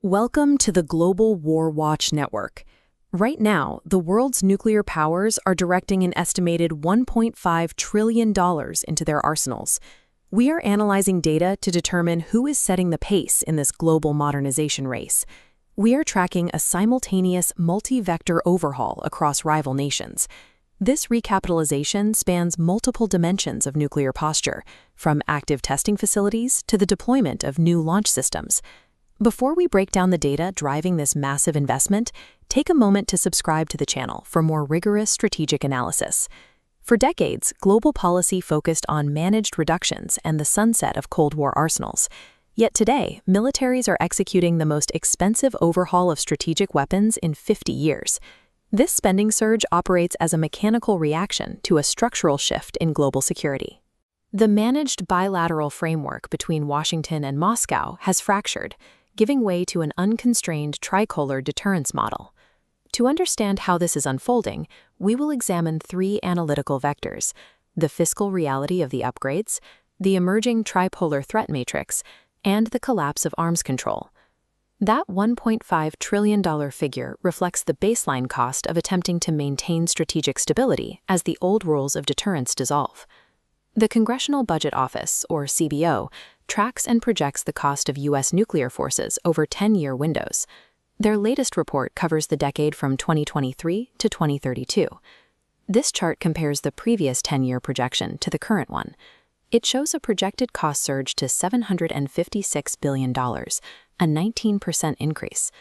Welcome to the global Warwatch network. Right now, the world's nuclear powers are directing an estimated $1.5 trillion into their arsenals. We are analyzing data to determine who is setting the pace in this global modernization race. We are tracking a simultaneous multi-vector overhaul across rival nations. This recapitalization spans multiple dimensions of nuclear posture, from active testing facilities to the deployment of new launch systems. Before we break down the data driving this massive investment, take a moment to subscribe to the channel for more rigorous strategic analysis. For decades, global policy focused on managed reductions and the sunset of Cold War arsenals. Yet today, militaries are executing the most expensive overhaul of strategic weapons in 50 years. This spending surge operates as a mechanical reaction to a structural shift in global security. The managed bilateral framework between Washington and Moscow has fractured, giving way to an unconstrained tricolor deterrence model. To understand how this is unfolding, we will examine three analytical vectors: the fiscal reality of the upgrades, the emerging tripolar threat matrix, and the collapse of arms control. That $1.5 trillion figure reflects the baseline cost of attempting to maintain strategic stability as the old rules of deterrence dissolve. The Congressional Budget Office, or CBO, tracks and projects the cost of U.S. nuclear forces over 10-year windows. Their latest report covers the decade from 2023 to 2032. This chart compares the previous 10-year projection to the current one. It shows a projected cost surge to $756 billion, a 19% increase.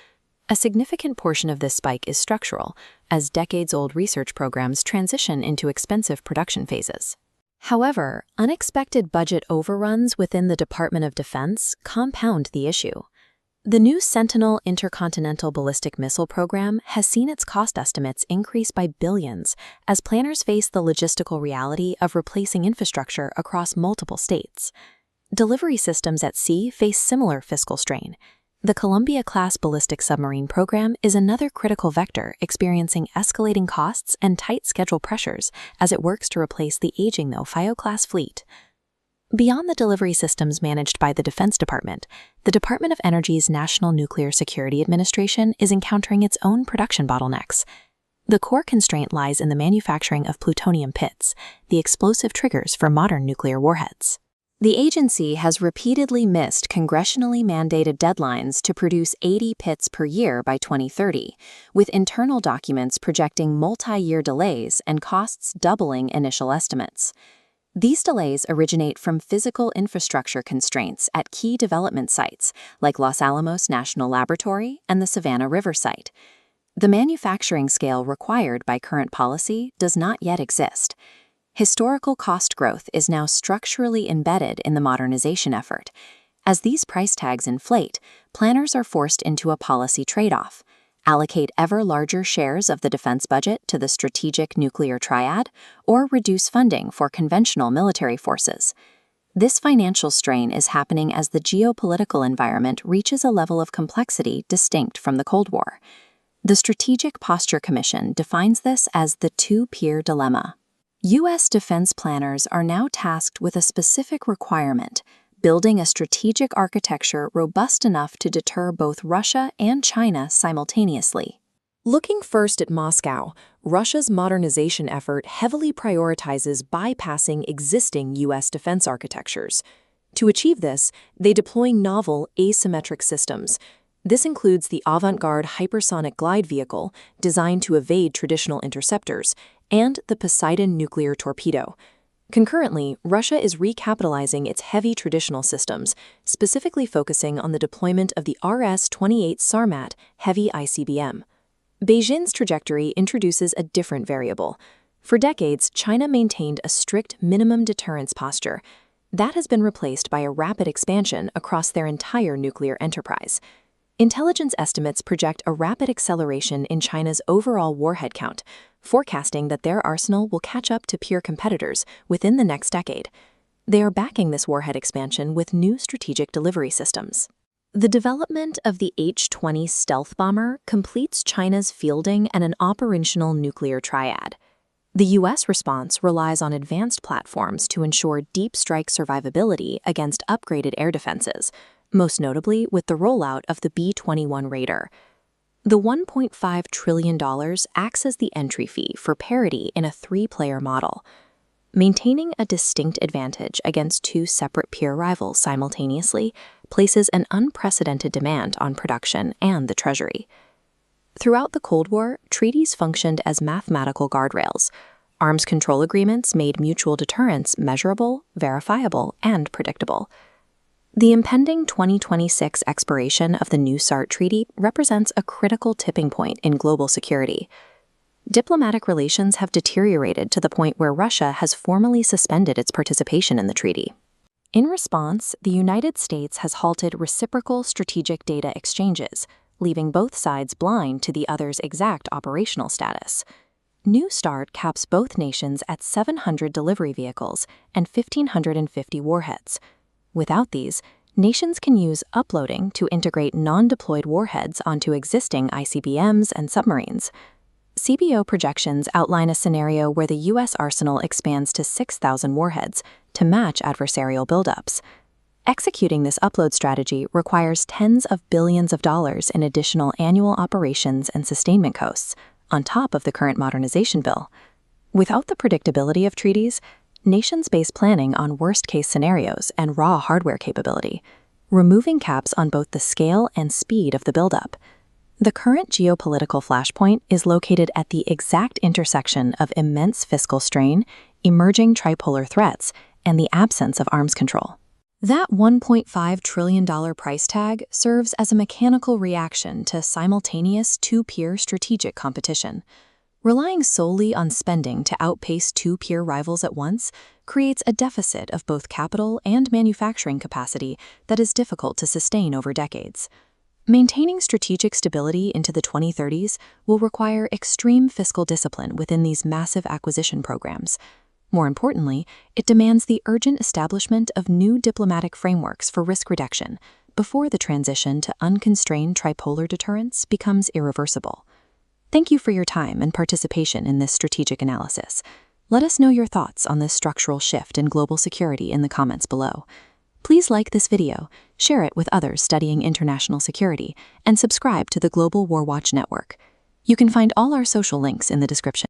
A significant portion of this spike is structural, as decades-old research programs transition into expensive production phases. However, unexpected budget overruns within the Department of Defense compound the issue. The new Sentinel intercontinental ballistic missile program has seen its cost estimates increase by billions as planners face the logistical reality of replacing infrastructure across multiple states. Delivery systems at sea face similar fiscal strain. The Columbia-class ballistic submarine program is another critical vector experiencing escalating costs and tight schedule pressures as it works to replace the aging FIO-class fleet. Beyond the delivery systems managed by the Defense Department, the Department of Energy's National Nuclear Security Administration is encountering its own production bottlenecks. The core constraint lies in the manufacturing of plutonium pits, the explosive triggers for modern nuclear warheads. The agency has repeatedly missed congressionally mandated deadlines to produce 80 pits per year by 2030, with internal documents projecting multi-year delays and costs doubling initial estimates. These delays originate from physical infrastructure constraints at key development sites like Los Alamos National Laboratory and the Savannah River site. The manufacturing scale required by current policy does not yet exist. Historical cost growth is now structurally embedded in the modernization effort. As these price tags inflate, planners are forced into a policy trade-off: allocate ever larger shares of the defense budget to the strategic nuclear triad, or reduce funding for conventional military forces. This financial strain is happening as the geopolitical environment reaches a level of complexity distinct from the Cold War. The Strategic Posture Commission defines this as the two-peer dilemma. U.S. defense planners are now tasked with a specific requirement: building a strategic architecture robust enough to deter both Russia and China simultaneously. Looking first at Moscow, Russia's modernization effort heavily prioritizes bypassing existing U.S. defense architectures. To achieve this, they deploy novel asymmetric systems. This includes the avant-garde hypersonic glide vehicle, designed to evade traditional interceptors, and the Poseidon nuclear torpedo. Concurrently, Russia is recapitalizing its heavy traditional systems, specifically focusing on the deployment of the RS-28 Sarmat heavy ICBM. Beijing's trajectory introduces a different variable. For decades, China maintained a strict minimum deterrence posture. That has been replaced by a rapid expansion across their entire nuclear enterprise. Intelligence estimates project a rapid acceleration in China's overall warhead count, forecasting that their arsenal will catch up to peer competitors within the next decade. They are backing this warhead expansion with new strategic delivery systems. The development of the H-20 stealth bomber completes China's fielding and an operational nuclear triad. The U.S. response relies on advanced platforms to ensure deep strike survivability against upgraded air defenses, most notably with the rollout of the B-21 Raider. The $1.5 trillion acts as the entry fee for parity in a three-player model. Maintaining a distinct advantage against two separate peer rivals simultaneously places an unprecedented demand on production and the Treasury. Throughout the Cold War, treaties functioned as mathematical guardrails. Arms control agreements made mutual deterrence measurable, verifiable, and predictable. The impending 2026 expiration of the New START Treaty represents a critical tipping point in global security. Diplomatic relations have deteriorated to the point where Russia has formally suspended its participation in the treaty. In response, the United States has halted reciprocal strategic data exchanges, leaving both sides blind to the other's exact operational status. New START caps both nations at 700 delivery vehicles and 1,550 warheads. Without these, nations can use uploading to integrate non-deployed warheads onto existing ICBMs and submarines. CBO projections outline a scenario where the U.S. arsenal expands to 6,000 warheads to match adversarial buildups. Executing this upload strategy requires tens of billions of dollars in additional annual operations and sustainment costs, on top of the current modernization bill. Without the predictability of treaties, nations base planning on worst-case scenarios and raw hardware capability, removing caps on both the scale and speed of the buildup. The current geopolitical flashpoint is located at the exact intersection of immense fiscal strain, emerging tripolar threats, and the absence of arms control. That $1.5 trillion price tag serves as a mechanical reaction to simultaneous two-peer strategic competition. Relying solely on spending to outpace two peer rivals at once creates a deficit of both capital and manufacturing capacity that is difficult to sustain over decades. Maintaining strategic stability into the 2030s will require extreme fiscal discipline within these massive acquisition programs. More importantly, it demands the urgent establishment of new diplomatic frameworks for risk reduction before the transition to unconstrained tripolar deterrence becomes irreversible. Thank you for your time and participation in this strategic analysis. Let us know your thoughts on this structural shift in global security in the comments below. Please like this video, share it with others studying international security, and subscribe to the Global Warwatch Network. You can find all our social links in the description.